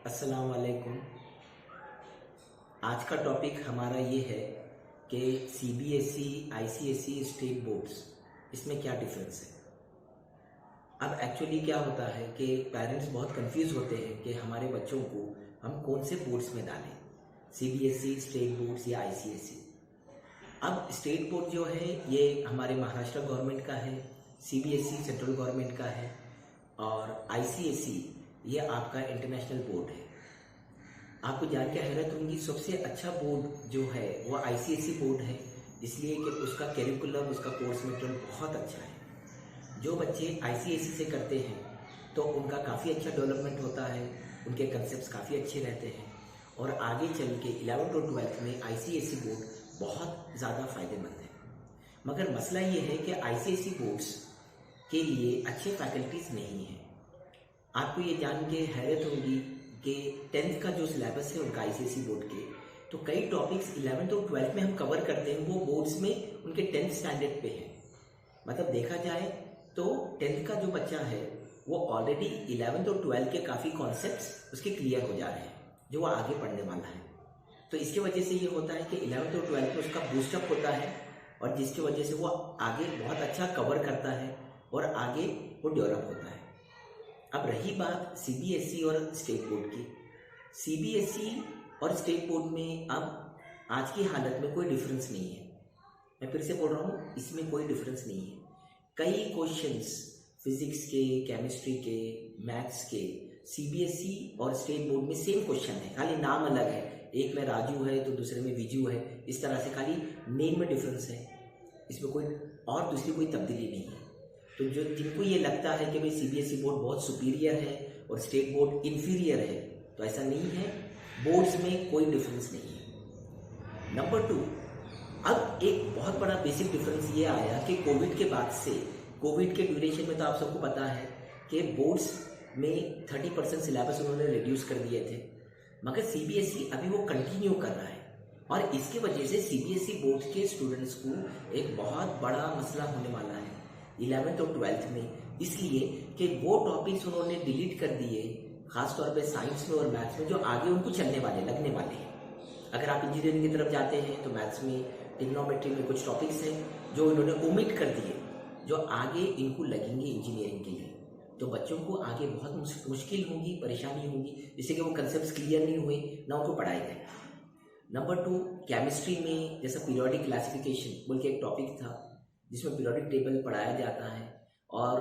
अस्सलाम वालेकुम। आज का टॉपिक हमारा ये है कि सीबीएसई, आईसीएसई, स्टेट बोर्ड्स इसमें क्या डिफरेंस है। अब एक्चुअली क्या होता है कि पेरेंट्स बहुत कंफ्यूज होते हैं कि हमारे बच्चों को हम कौन से बोर्ड्स में डालें, सीबीएसई, स्टेट बोर्ड्स या आईसीएसई। अब स्टेट बोर्ड जो है ये हमारे महाराष्ट्र गवर्नमेंट का है, सीबीएसई सेंट्रल गवर्नमेंट का है और आईसीएसई ये आपका इंटरनेशनल बोर्ड है। आपको जान के हैरत होंगी, सबसे अच्छा बोर्ड जो है वो आईसीएसई बोर्ड है, इसलिए कि उसका कैरिकुलम, उसका कोर्स मटेरियल बहुत अच्छा है। जो बच्चे आईसीएसई से करते हैं तो उनका काफ़ी अच्छा डेवलपमेंट होता है, उनके कंसेप्ट काफ़ी अच्छे रहते हैं और आगे चल के 11th और 12th में आईसीएसई बोर्ड बहुत ज़्यादा फायदेमंद है। मगर मसला ये है कि आईसीएसई बोर्ड्स के लिए अच्छे फैकल्टीज़ नहीं हैं। आपको ये जान के हैरत होगी कि 10th का जो सिलेबस है उनका आईसीएसई बोर्ड के, तो कई टॉपिक्स 11th और 12th में हम कवर करते हैं, वो बोर्ड्स में उनके 10th स्टैंडर्ड पे है। मतलब देखा जाए तो 10th का जो बच्चा है वो ऑलरेडी 11th और 12th के काफ़ी कॉन्सेप्ट्स उसके क्लियर हो जा रहे हैं जो वो आगे पढ़ने वाला है। तो इसकी वजह से ये होता है कि 11th और 12th में उसका बूस्टअप होता है और जिसकी वजह से वो आगे बहुत अच्छा कवर करता है और आगे वो डेवलप होता है। अब रही बात सीबीएसई और स्टेट बोर्ड की, सीबीएसई और स्टेट बोर्ड में अब आज की हालत में कोई डिफरेंस नहीं है। मैं फिर से बोल रहा हूँ, इसमें कोई डिफरेंस नहीं है। कई क्वेश्चंस फिजिक्स के, केमिस्ट्री के, मैथ्स के सीबीएसई और स्टेट बोर्ड में सेम क्वेश्चन है, खाली नाम अलग है। एक में राजू है तो दूसरे में विजू है, इस तरह से खाली नेम में डिफरेंस है, इसमें कोई और दूसरी कोई तब्दीली नहीं है। तो जो जिनको ये लगता है कि भाई सीबीएसई बोर्ड बहुत सुपीरियर है और स्टेट बोर्ड इन्फीरियर है, तो ऐसा नहीं है। बोर्ड्स में कोई डिफरेंस नहीं है। नंबर 2, अब एक बहुत बड़ा बेसिक डिफरेंस ये आया कि कोविड के बाद से, कोविड के ड्यूरेशन में तो आप सबको पता है कि बोर्ड्स में 30% सिलेबस उन्होंने रिड्यूस कर दिए थे, मगर सीबीएसई अभी वो कंटिन्यू कर रहा है और इसकी वजह से सीबीएसई बोर्ड के स्टूडेंट्स को एक बहुत बड़ा मसला होने वाला है 11th और 12th में, इसलिए कि वो टॉपिक्स उन्होंने डिलीट कर दिए, खासतौर पे साइंस में और मैथ्स में, जो आगे उनको चलने वाले, लगने वाले हैं। अगर आप इंजीनियरिंग की तरफ जाते हैं तो मैथ्स में, ट्रिग्नोमेट्री में कुछ टॉपिक्स हैं जो इन्होंने ओमिट कर दिए, जो आगे इनको लगेंगे इंजीनियरिंग के लिए। तो बच्चों को आगे बहुत मुश्किल होगी, परेशानी होगी, जिससे कि वो कंसेप्ट क्लियर नहीं हुए, ना उनको पढ़ाए गए। नंबर 2, केमिस्ट्री में जैसा पीरियोडिक क्लासिफिकेशन बोल के एक टॉपिक था जिसमें पीरियोडिक टेबल पढ़ाया जाता है और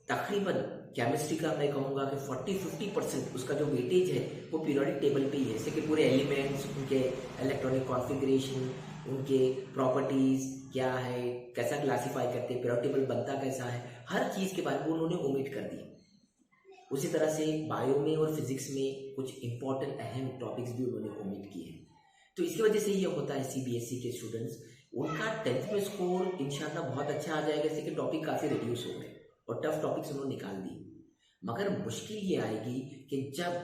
तकरीबन केमिस्ट्री का मैं कहूँगा कि 40-50% उसका जो वेटेज है वो पीरियोडिक टेबल पे ही है, जैसे कि पूरे एलिमेंट्स, उनके इलेक्ट्रॉनिक कॉन्फ़िगरेशन, उनके प्रॉपर्टीज़ क्या है, कैसा क्लासीफाई करते हैं, पीरियोडिक टेबल बनता कैसा है, हर चीज़ के बारे में उन्होंने ओमिट कर दी। उसी तरह से बायो में और फिजिक्स में कुछ इंपॉर्टेंट अहम टॉपिक्स भी उन्होंने ओमिट किए हैं। तो इसकी वजह से ये होता है सीबीएसई के स्टूडेंट्स, उनका 10th में स्कोर इंशाल्लाह बहुत अच्छा आ जाएगा, जैसे कि टॉपिक काफ़ी रिड्यूस हो गए और टफ टॉपिक्स उन्होंने निकाल दिए। मगर मुश्किल ये आएगी कि जब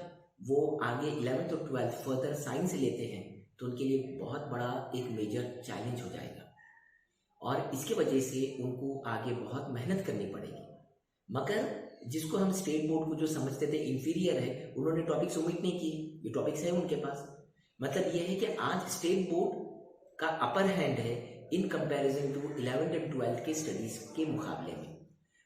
वो आगे 11th और 12th फर्दर साइंस लेते हैं तो उनके लिए बहुत बड़ा एक मेजर चैलेंज हो जाएगा और इसकी वजह से उनको आगे बहुत मेहनत करनी पड़ेगी। मगर जिसको हम स्टेट बोर्ड को जो समझते थे इन्फीरियर है, उन्होंने टॉपिक्स ओमिट नहीं किए, ये टॉपिक्स है उनके पास। मतलब ये है कि आज स्टेट बोर्ड का अपर हैंड है in comparison to 11th and 12th के स्टडीज के मुकाबले में।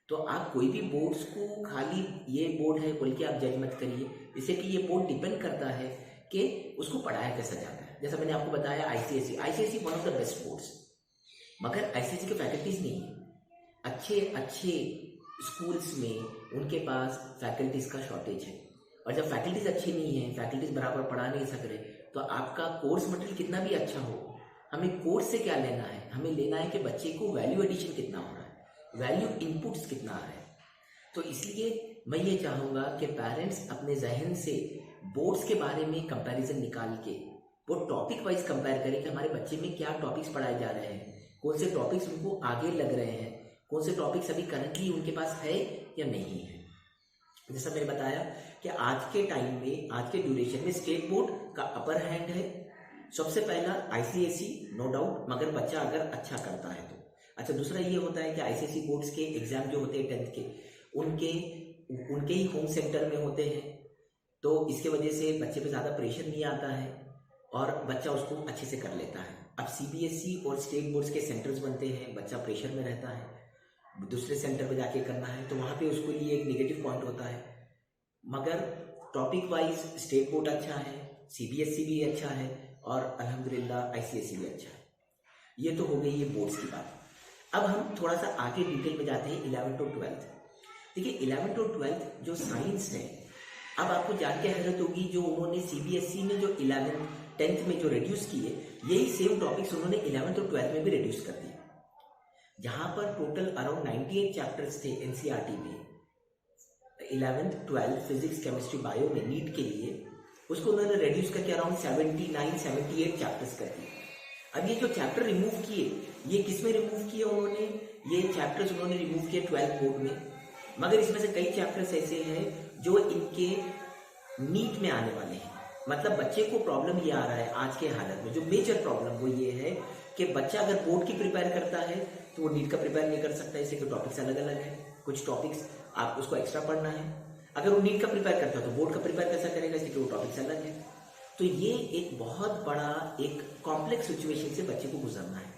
तो आप कोई भी बोर्ड्स को खाली ये बोर्ड है बोल के आप जज मत करिए, इससे कि ये बोर्ड डिपेंड करता है कि उसको पढ़ाया कैसा जाता है। जैसा मैंने आपको बताया ICSE one of the best boards, मगर आईसीएसई के फैकल्टीज नहीं है। अच्छे स्कूल्स में उनके पास फैकल्टीज का शॉर्टेज है और जब फैकल्टीज अच्छी नहीं है, फैकल्टीज बराबर पढ़ा नहीं सक रहे, तो आपका कोर्स मटेरियल कितना भी अच्छा हो, हमें कोर्स से क्या लेना है, हमें लेना है कि बच्चे को वैल्यू एडिशन कितना हो रहा है, वैल्यू इनपुट्स कितना आ रहा है। तो इसलिए मैं ये चाहूँगा कि पेरेंट्स अपने जहन से बोर्ड्स के बारे में कंपैरिजन निकाल के वो टॉपिक वाइज कंपेयर करें कि हमारे बच्चे में क्या टॉपिक्स पढ़ाए जा रहे हैं, कौन से टॉपिक्स उनको आगे लग रहे हैं, कौन से टॉपिक्स अभी करंटली उनके पास है या नहीं है। जैसा मैंने बताया कि आज के टाइम में, आज के ड्यूरेशन में स्टेट बोर्ड का अपर हैंड है। सबसे पहला आईसीएसई नो डाउट, मगर बच्चा अगर अच्छा करता है तो अच्छा। दूसरा ये होता है कि आईसीएसई बोर्ड्स के एग्जाम जो होते हैं 10th के, उनके ही होम सेंटर में होते हैं तो इसके वजह से बच्चे पे ज़्यादा प्रेशर नहीं आता है और बच्चा उसको अच्छे से कर लेता है। अब सीबीएसई और स्टेट बोर्ड्स के सेंटर्स बनते हैं, बच्चा प्रेशर में रहता है, दूसरे सेंटर पे जाके करना है, तो वहाँ पे उसको लिए एक नेगेटिव पॉइंट होता है। मगर टॉपिक वाइज स्टेट बोर्ड अच्छा है, सीबीएसई भी अच्छा है और अल्हम्दुलिल्लाह आईसीएसई भी अच्छा है। ये तो हो गई ये बोर्ड्स की बात। अब हम थोड़ा सा आगे डिटेल में जाते हैं 11th और 12th। देखिए 11th और 12th जो साइंस है, अब आपको जान के हैरत होगी जो उन्होंने सीबीएसई ने जो 11th 10th में जो रिड्यूस किए, यही सेम टॉपिक्स उन्होंने 11th और 12th में भी रिड्यूस कर दिए। जहां पर टोटल अराउंड 98 चैप्टर्स थे एनसीईआरटी में 11th 12th physics chemistry bio में नीट के लिए, उसको उन्होंने रिड्यूस करके अराउंड 78 चैप्टर्स कर दिए। अब ये जो चैप्टर रिमूव किए, ये किस में रिमूव किए उन्होंने? ये चैप्टर्स उन्होंने रिमूव किए 12th बोर्ड में, मगर इसमें से कई चैप्टर्स ऐसे हैं जो इनके नीट में आने वाले हैं। मतलब बच्चे को प्रॉब्लम ये आ रहा है आज के हालत में, जो मेजर प्रॉब्लम वो ये है कि बच्चा अगर बोर्ड की प्रिपेयर करता है तो वो नीट का प्रिपेयर नहीं कर सकता, इससे टॉपिक्स अलग अलग है। कुछ टॉपिक्स आप उसको एक्स्ट्रा पढ़ना है, अगर वो नीट का प्रिपेयर करता है तो बोर्ड का प्रिपेयर कैसा करेगा, इससे वो टॉपिक्स अलग है। तो ये एक बहुत बड़ा एक कॉम्प्लेक्स सिचुएशन से बच्चे को गुजरना है।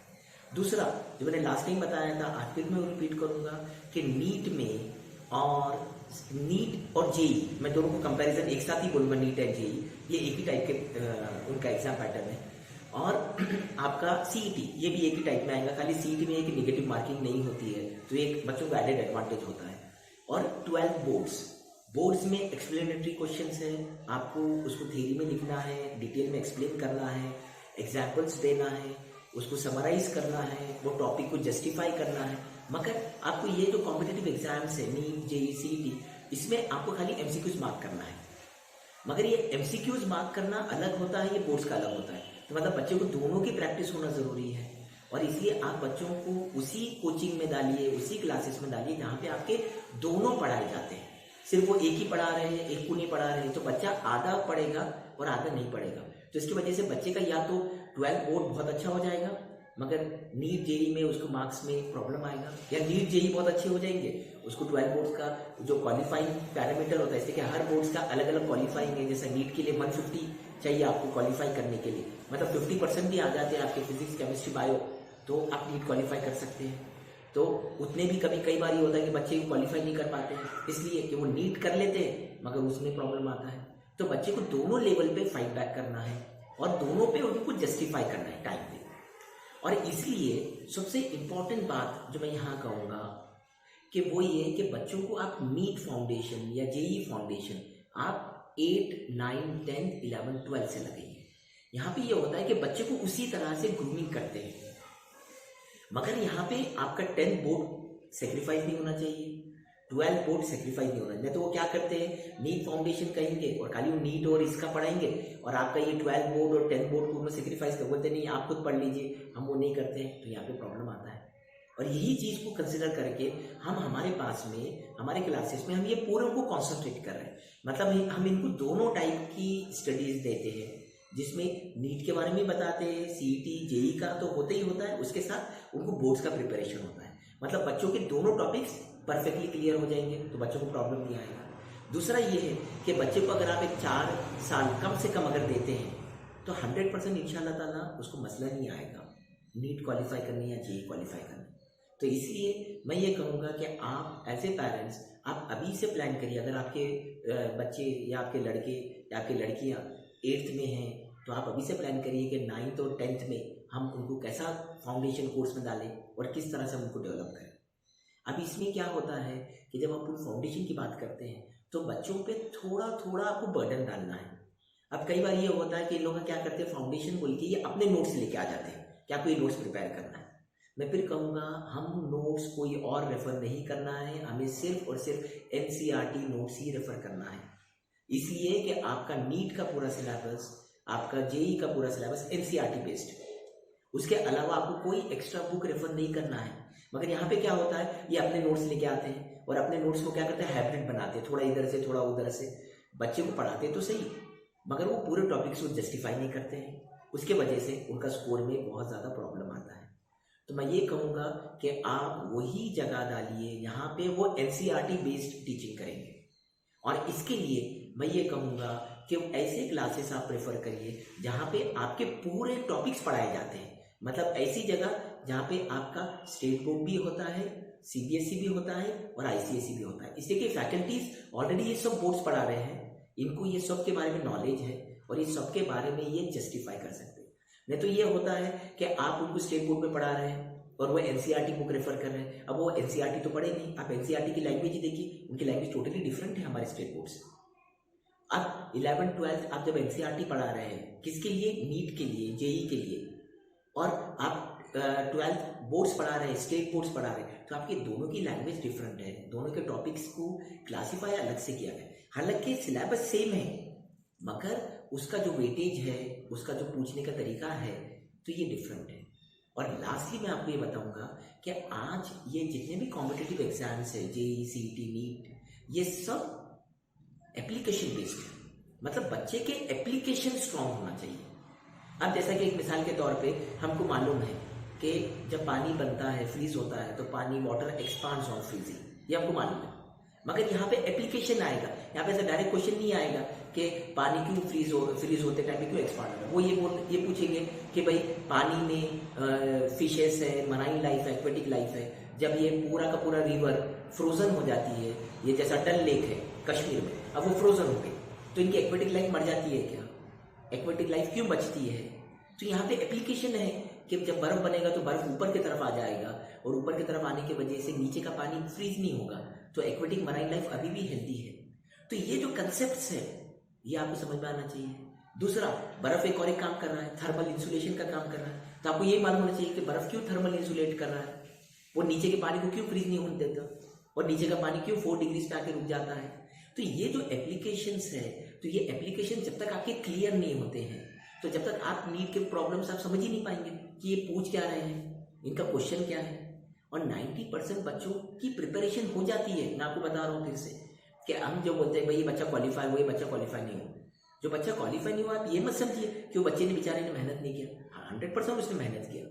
दूसरा जो मैंने लास्ट टाइम बताया था, आज फिर मैं रिपीट करूंगा कि नीट में और नीट और जेई, मैं दोनों को कंपैरिजन एक साथ ही बोलूंगा, नीट एंड जेई ये एक ही टाइप के उनका एग्जाम पैटर्न है। और आपका सीईटी ये भी एक ही टाइप में आएगा, खाली सीईटी में एक नेगेटिव मार्किंग नहीं होती है, तो एक बच्चों का एडेड एडवांटेज होता है। और 12 बोर्ड्स में एक्सप्लेनेटरी क्वेश्चंस है, आपको उसको थ्योरी में लिखना है, डिटेल में एक्सप्लेन करना है, एग्जाम्पल्स देना है, उसको समराइज करना है, वो टॉपिक को जस्टिफाई करना है। मगर आपको ये जो कॉम्पिटिटिव एग्जाम्स है नीट जेई सीईटी, इसमें आपको खाली एमसीक्यूज मार्क करना है। मगर ये एमसीक्यूज मार्क करना अलग होता है, ये बोर्ड्स का अलग होता है। तो मतलब बच्चे को दोनों की प्रैक्टिस होना जरूरी है, और इसलिए आप बच्चों को उसी कोचिंग में डालिए, उसी क्लासेस में डालिए जहाँ पे आपके दोनों पढ़ाए जाते हैं। सिर्फ वो एक ही पढ़ा रहे हैं, एक को नहीं पढ़ा रहे हैं, तो बच्चा आधा पढ़ेगा और आधा नहीं पढ़ेगा। तो इसकी वजह से बच्चे का या तो 12 बोर्ड बहुत अच्छा हो जाएगा, मगर नीट जेई में उसको मार्क्स में प्रॉब्लम आएगा, या नीट जेई बहुत अच्छे हो जाएंगे, उसको 12 बोर्ड्स का जो क्वालिफाइंग पैरामीटर होता है, जैसे कि हर बोर्ड्स का अलग अलग क्वालिफाइंग है। जैसे नीट के लिए 150 चाहिए आपको क्वालिफाई करने के लिए, मतलब 50% भी आ जाते हैं आपके फिजिक्स केमिस्ट्री बायो, तो आप नीट क्वालिफाई कर सकते हैं। तो उतने भी कई बार ये होता है कि बच्चे क्वालिफाई नहीं कर पाते हैं, इसलिए कि वो नीट कर लेते हैं मगर उसमें प्रॉब्लम आता है। तो बच्चे को दोनों लेवल पे फाइट बैक करना है और दोनों पे उनको जस्टिफाई करना है टाइम पे। और इसलिए सबसे इम्पोर्टेंट बात जो मैं यहाँ कहूँगा कि वो ये है कि बच्चों को आप नीट फाउंडेशन या जेई फाउंडेशन आप 8, 9, 10, 11, 12 से लगाइए। यहाँ पे ये होता है कि बच्चे को उसी तरह से ग्रूमिंग करते हैं, मगर यहाँ पे आपका 10 बोर्ड सेक्रीफाइस नहीं होना चाहिए, 12 बोर्ड सेक्रीफाइस नहीं होना चाहिए। तो वो क्या करते हैं, नीट फाउंडेशन कहेंगे और खाली वो नीट और इसका पढ़ाएंगे, और आपका ये 12 बोर्ड और 10 बोर्ड को सेक्रीफाइस कर बोलते नहीं आप खुद पढ़ लीजिए, हम वो नहीं करते हैं। तो यहाँ पे प्रॉब्लम आता है। और यही चीज को कंसिडर करके हम हमारे पास में हमारे क्लासेस में हम ये पूरे को कॉन्सेंट्रेट कर रहे हैं। मतलब हम इनको दोनों टाइप की स्टडीज देते हैं, जिसमें नीट के बारे में बताते हैं, सीईटी जेई का तो होता ही होता है, उसके साथ उनको बोर्ड्स का प्रिपरेशन होता है। मतलब बच्चों के दोनों टॉपिक्स परफेक्टली क्लियर हो जाएंगे, तो बच्चों को प्रॉब्लम नहीं आएगा। दूसरा ये है कि बच्चे को अगर आप एक 4 साल कम से कम अगर देते हैं तो 100% इंशाल्लाह ताला उसको मसला नहीं आएगा नीट क्वालिफाई करने या जेई क्वालिफाई करने। तो इसलिए मैं ये कहूँगा कि आप एज ए पेरेंट्स आप अभी से प्लान करिए। अगर आपके बच्चे या आपके लड़के या आपकी लड़कियाँ 8th में हैं, तो आप अभी से प्लान करिए कि 9th और 10th में हम उनको कैसा फाउंडेशन कोर्स में डालें और किस तरह से हम उनको डेवलप करें। अब इसमें क्या होता है कि जब आप फाउंडेशन की बात करते हैं तो बच्चों पे थोड़ा थोड़ा आपको बर्डन डालना है। अब कई बार ये होता है कि लोग क्या करते हैं, फाउंडेशन बोल के ये अपने नोट्स लेके आ जाते हैं कि आपको ये नोट्स प्रिपेयर करना है। मैं फिर कहूँगा हम नोट्स कोई और रेफर नहीं करना है, हमें सिर्फ और सिर्फ एनसीईआरटी नोट्स ही रेफर करना है। इसलिए कि आपका नीट का पूरा सिलेबस, आपका जेई का पूरा सिलेबस एनसीईआरटी बेस्ड है, उसके अलावा आपको कोई एक्स्ट्रा बुक रेफर नहीं करना है। मगर यहाँ पे क्या होता है, ये अपने नोट्स लेके आते हैं और अपने नोट्स को क्या करते हैं, हाइब्रिड बनाते हैं, थोड़ा इधर से थोड़ा उधर से। बच्चे को पढ़ाते तो सही, मगर वो पूरे टॉपिक्स को जस्टिफाई नहीं करते हैं, उसके वजह से उनका स्कोर में बहुत ज़्यादा प्रॉब्लम आता है। तो मैं ये कहूँगा कि आप वही जगह डालिए यहाँ पे वो एनसीईआरटी बेस्ड टीचिंग करेंगे। और इसके लिए मैं ये कहूँगा कि ऐसे क्लासेस आप प्रेफर करिए जहाँ पे आपके पूरे टॉपिक्स पढ़ाए जाते हैं। मतलब ऐसी जगह जहाँ पे आपका स्टेट बोर्ड भी होता है, सीबीएसई भी होता है और आईसीएसई भी होता है। इसलिए कि फैकल्टीज ऑलरेडी ये सब बोर्ड्स पढ़ा रहे हैं, इनको ये सब के बारे में नॉलेज है और ये सब के बारे में ये जस्टिफाई कर सकते हैं। नहीं तो ये होता है कि आप उनको स्टेट बोर्ड में पढ़ा रहे हैं और वो एनसीईआरटी बुक रेफर कर रहे हैं। अब वो एनसीईआरटी तो पढ़े नहीं, आप एनसीईआरटी की लैंग्वेज ही देखिए, उनकी लैंग्वेज टोटली डिफरेंट है हमारे स्टेट बोर्ड से। अब 11th-12th आप जब एनसीईआरटी पढ़ा रहे हैं, किसके लिए? नीट के लिए, जेई के लिए, और आप 12th बोर्ड्स पढ़ा रहे हैं, स्टेट बोर्ड्स पढ़ा रहे हैं, तो आपके दोनों की लैंग्वेज डिफरेंट है, दोनों के टॉपिक्स को क्लासीफाई अलग से किया गया। हालांकि सिलेबस सेम है, मगर उसका जो वेटेज है, उसका जो पूछने का तरीका है, तो ये डिफरेंट है। और लास्टली मैं आपको ये बताऊंगा कि आज ये जितने भी कॉम्पिटिटिव एग्जाम्स है, जेई, सीईटी, नीट, ये सब एप्लीकेशन बेस्ड है। मतलब बच्चे के एप्लीकेशन स्ट्रांग होना चाहिए। अब जैसा कि एक मिसाल के तौर पे हमको मालूम है कि जब पानी बनता है, फ्रीज होता है, तो पानी, वाटर एक्सपांड्स ऑन फ्रीजिंग, ये हमको मालूम है। मगर यहाँ पे एप्लीकेशन आएगा, यहाँ पे ऐसा डायरेक्ट क्वेश्चन नहीं आएगा कि पानी क्यों फ्रीज होते टाइम पे क्यों एक्सपांड होता है। वो ये पूछेंगे कि भाई पानी में फिशेस है, मराइन लाइफ है, एक्वेटिक लाइफ है, जब ये पूरा का पूरा रिवर फ्रोजन हो जाती है, ये जैसा डल लेक है कश्मीर में, अब वो फ्रोजन हो गई, तो इनकी एक्वेटिक लाइफ मर जाती है क्या? एक्वेटिक लाइफ क्यों बचती है? तो यहाँ पे एप्लीकेशन है कि जब बर्फ बनेगा तो बर्फ ऊपर की तरफ आ जाएगा और ऊपर की तरफ आने की वजह से नीचे का पानी फ्रीज नहीं होगा, तो एक्वेटिक मराइन लाइफ अभी भी हेल्दी है। तो ये जो कंसेप्ट्स है ये आपको समझ में आना चाहिए। दूसरा, बर्फ एक और एक काम कर रहा है, थर्मल इंसुलेशन का काम कर रहा है, तो आपको ये मालूम होना चाहिए कि बर्फ क्यों थर्मल इंसुलेट कर रहा है, वो नीचे के पानी को क्यों फ्रीज नहीं होने देता और नीचे का पानी क्यों 4 डिग्री पे आके रुक जाता है। तो ये जो एप्लीकेशंस है, तो ये एप्लीकेशन जब तक आपके क्लियर नहीं होते हैं, तो जब तक आप नीट के प्रॉब्लम्स आप समझ ही नहीं पाएंगे कि ये पूछ क्या रहे हैं, इनका क्वेश्चन क्या है। और 90% बच्चों की प्रिपरेशन हो जाती है। मैं आपको बता रहा हूँ फिर से कि हम जो बोलते हैं भाई ये बच्चा क्वालिफाई हुआ, ये बच्चा क्वालिफाई नहीं हुआ, जो बच्चा क्वालिफाई नहीं हुआ आप ये मत समझिए कि वो बच्चे ने बेचारे ने मेहनत नहीं किया। 100% उसने मेहनत किया,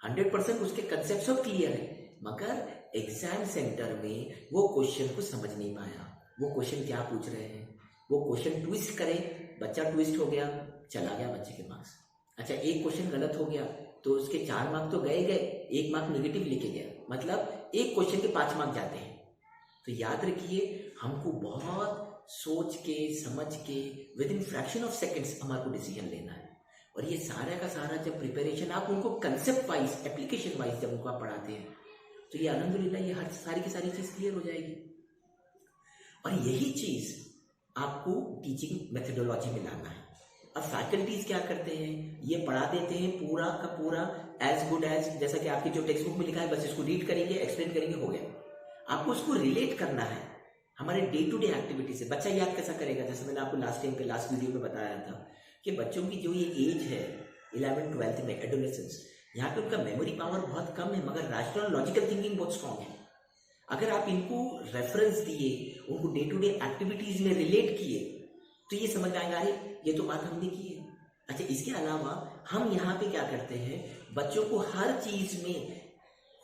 100% उसके कंसेप्ट सब क्लियर है, मगर एग्जाम सेंटर में वो क्वेश्चन को समझ नहीं पाया, वो क्वेश्चन क्या पूछ रहे हैं, वो क्वेश्चन ट्विस्ट करे, बच्चा ट्विस्ट हो गया, चला गया बच्चे के मार्क्स। अच्छा, एक क्वेश्चन गलत हो गया तो उसके 4 मार्क तो गए, 1 मार्क नेगेटिव लेके गया, मतलब एक क्वेश्चन के 5 मार्क जाते हैं। तो याद रखिए, हमको बहुत सोच के समझ के with in fraction of seconds हमारे को डिसीजन लेना है। और ये सारा का सारा जब प्रिपरेशन आप उनको कंसेप्ट वाइज, एप्लीकेशन वाइज जब उनको आप पढ़ाते हैं, तो ये अल्हम्दुलिल्लाह ये हर सारी की सारी चीज क्लियर हो जाएगी। और यही चीज आपको टीचिंग मेथडोलॉजी में लाना है। अब फैकल्टीज क्या करते हैं, ये पढ़ा देते हैं पूरा का पूरा एज गुड एज, जैसा कि आपकी जो टेक्स्ट बुक में लिखा है, बस इसको रीड करेंगे, एक्सप्लेन करेंगे, हो गया। आपको उसको रिलेट करना है हमारे डे टू डे एक्टिविटी से। बच्चा याद कैसा करेगा? जैसे मैंने आपको लास्ट वीडियो में बताया था कि बच्चों की जो ये एज है 11th-12th में, एडोलेसेंस, यहाँ पे उनका मेमोरी पावर बहुत कम है, मगर रैशनल लॉजिकल थिंकिंग बहुत स्ट्रांग है। अगर आप इनको रेफरेंस दिए, उनको डे टू डे एक्टिविटीज में रिलेट किए, तो ये समझ आएगा, अरे ये तो बात हमने की है। अच्छा, इसके अलावा हम यहाँ पे क्या करते हैं, बच्चों को हर चीज में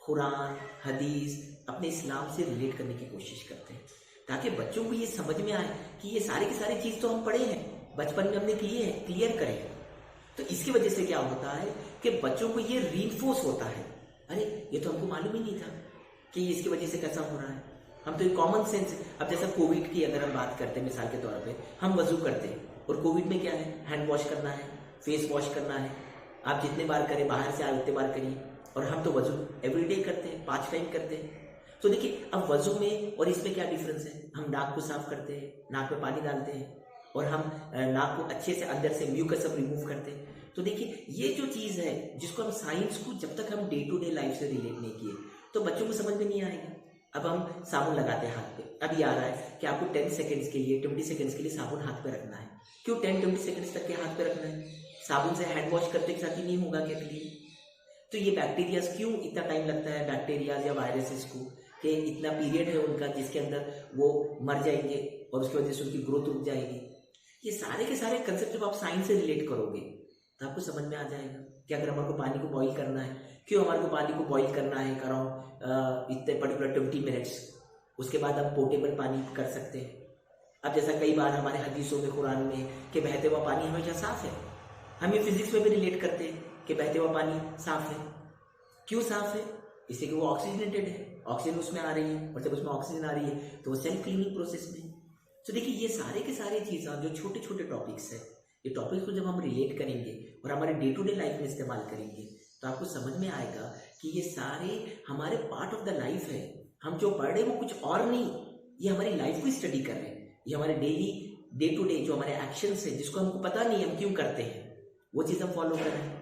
कुरान, हदीस, अपने इस्लाम से रिलेट करने की कोशिश करते हैं, ताकि बच्चों को ये समझ में आए कि ये सारी की सारी चीज तो हम पढ़े हैं, बचपन में हमने किए हैं, क्लियर करें। तो इसकी वजह से क्या होता है कि बच्चों को ये रीइंफोर्स होता है, अरे ये तो हमको मालूम ही नहीं था कि इसकी वजह से कैसा हो रहा है, हम तो कॉमन सेंस। अब जैसा कोविड की अगर हम बात करते हैं मिसाल के तौर पे, हम वजू करते हैं और कोविड में क्या है, हैंड वॉश करना है, फेस वॉश करना है, आप जितने बार करें, बाहर से आए उतने बार करिए। और हम तो वजू एवरीडे करते हैं, 5 टाइम करते हैं। तो देखिए, अब वजू में और इसमें क्या डिफरेंस है, हम नाक को साफ करते हैं, नाक में पानी डालते हैं और हम नाक को अच्छे से अंदर से म्यूकस सब रिमूव करते हैं। तो देखिए, ये जो चीज है जिसको हम साइंस को जब तक हम डे टू डे लाइफ से रिलेट नहीं किए, तो बच्चों को समझ में नहीं आएगा। अब हम साबुन लगाते हैं हाथ पे, अभी आ रहा है कि आपको 10 सेकंड्स के लिए, 20 सेकंड्स के लिए साबुन हाथ पे रखना है। क्यों 10-20 सेकंड्स तक के हाथ पे रखना है? साबुन से हैंड वॉश करते के साथ ही नहीं होगा क्या क्लीन? तो ये बैक्टीरियाज क्यों इतना टाइम लगता है, बैक्टीरियाज या वायरसेस को, कि इतना पीरियड है उनका जिसके अंदर वो मर जाएंगे और उसकी वजह से उनकी ग्रोथ रुक जाएगी। ये सारे के सारे कंसेप्ट जब आप साइंस से रिलेट करोगे तो आपको समझ में आ जाएगा कि अगर हमारे को पानी को बॉईल करना है, क्यों हमारे को पानी को बॉईल करना है अराउंड इतने पर्टिकुलर 20 मिनट्स, उसके बाद हम पोर्टेबल पानी कर सकते हैं। अब जैसा कई बार हमारे हदीसों में, कुरान में, कि बहते हुआ पानी हमेशा साफ है, हम ये फिजिक्स में भी रिलेट करते हैं कि बहते हुआ पानी साफ है। क्यों साफ है? इसलिए कि वो ऑक्सीजनेटेड है, ऑक्सीजन उसमें आ रही है, और जब उसमें ऑक्सीजन आ रही है तो वो सेल्फ क्लीनिंग प्रोसेस में। तो देखिए ये सारे के सारे चीज़ें जो छोटे छोटे टॉपिक्स है, ये टॉपिक्स को जब हम रिलेट करेंगे और हमारे डे टू डे लाइफ में इस्तेमाल करेंगे तो आपको समझ में आएगा कि ये सारे हमारे पार्ट ऑफ द लाइफ है। हम जो पढ़ रहे हैं वो कुछ और नहीं, ये हमारी लाइफ को स्टडी कर रहे हैं। ये हमारे डेली डे टू डे जो हमारे एक्शंस है, जिसको हमको पता नहीं हम क्यों करते हैं, वो चीज़ हम फॉलो कर रहे हैं।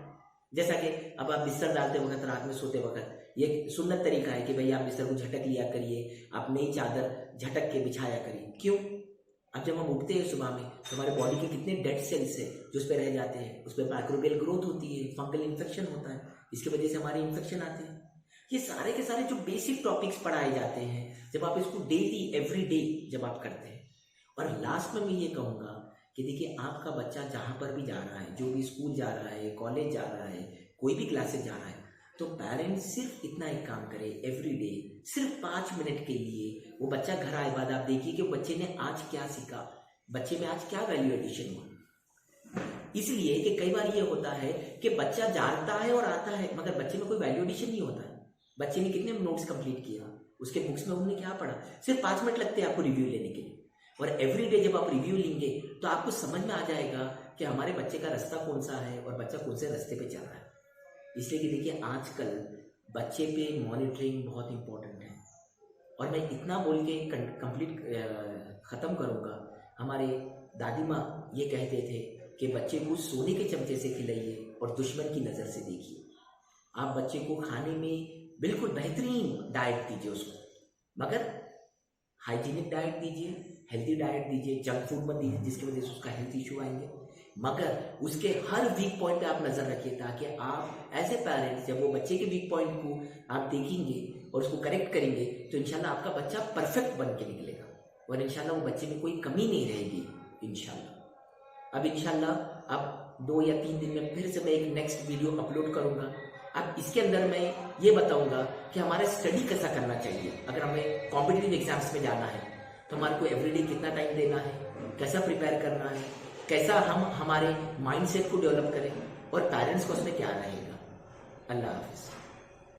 जैसा कि अब आप बिस्तर डालते वक्त, रात में सोते वक्त, ये सुन्नत तरीका है कि भाई आप बिस्तर को झटक लिया करिए, आप नई चादर झटक के बिछाया करिए। क्यों? अब जब हम उठते हैं सुबह में तो हमारे बॉडी के कितने डेड सेल्स है जो उस पर रह जाते हैं, उस पर माइक्रोबियल ग्रोथ होती है, फंगल इन्फेक्शन होता है, इसकी वजह से हमारे इन्फेक्शन आते हैं। ये सारे के सारे जो बेसिक टॉपिक्स पढ़ाए जाते हैं, जब आप इसको डेली एवरी डे जब आप करते हैं। और लास्ट में मैं ये कहूँगा कि देखिए आपका बच्चा जहाँ पर भी जा रहा है, जो भी स्कूल जा रहा है, कॉलेज जा रहा है, कोई भी क्लासेस जा रहा है, तो पेरेंट्स सिर्फ इतना एक काम करे एवरी डे, सिर्फ 5 मिनट के लिए वो बच्चा घर आए बाद आप देखिए कि बच्चे ने आज क्या सीखा, बच्चे में आज क्या वैल्यू एडिशन हुआ। इसलिए कि कई बार ये होता है कि बच्चा जानता है और आता है मगर बच्चे में कोई वैल्यू एडिशन नहीं होता है। बच्चे ने कितने नोट्स कंप्लीट किया, उसके बुक्स में उन्होंने क्या पढ़ा, सिर्फ 5 मिनट लगते हैं आपको रिव्यू लेने के लिए। और एवरी डे जब आप रिव्यू लेंगे तो आपको समझ में आ जाएगा कि हमारे बच्चे का रास्ता कौन सा है और बच्चा कौन से रास्ते पे चल रहा है। इसलिए कि देखिए आजकल बच्चे पे मॉनिटरिंग बहुत इंपॉर्टेंट है। और मैं इतना बोल के कंप्लीट ख़त्म करूँगा। हमारे दादी माँ ये कहते थे कि बच्चे को सोने के चमचे से खिलाइए और दुश्मन की नज़र से देखिए। आप बच्चे को खाने में बिल्कुल बेहतरीन डाइट दीजिए उसको, मगर हाइजीनिक डाइट दीजिए, हेल्दी डाइट दीजिए, जंक फूड मत दीजिए जिसकी वजह से उसका हेल्थ इशू आएंगे। मगर उसके हर वीक पॉइंट पे आप नज़र रखिए ताकि आप एज ए पेरेंट्स जब वो बच्चे के वीक पॉइंट को आप देखेंगे और उसको करेक्ट करेंगे तो इंशाल्लाह आपका बच्चा परफेक्ट बन के निकलेगा और इंशाल्लाह वो बच्चे में कोई कमी नहीं रहेगी इंशाल्लाह। अब इंशाल्लाह अब 2 या 3 दिन में फिर से मैं एक नेक्स्ट वीडियो अपलोड करूँगा। अब इसके अंदर मैं ये बताऊँगा कि हमारा स्टडी कैसा करना चाहिए। अगर हमें कॉम्पिटिटिव एग्जाम्स में जाना है तो हमारे को एवरीडे कितना टाइम देना है, कैसा प्रिपेयर करना है, कैसा हम हमारे माइंडसेट को डेवलप करें और पेरेंट्स को उसमें क्या रहेगा। अल्लाह हाफिज़।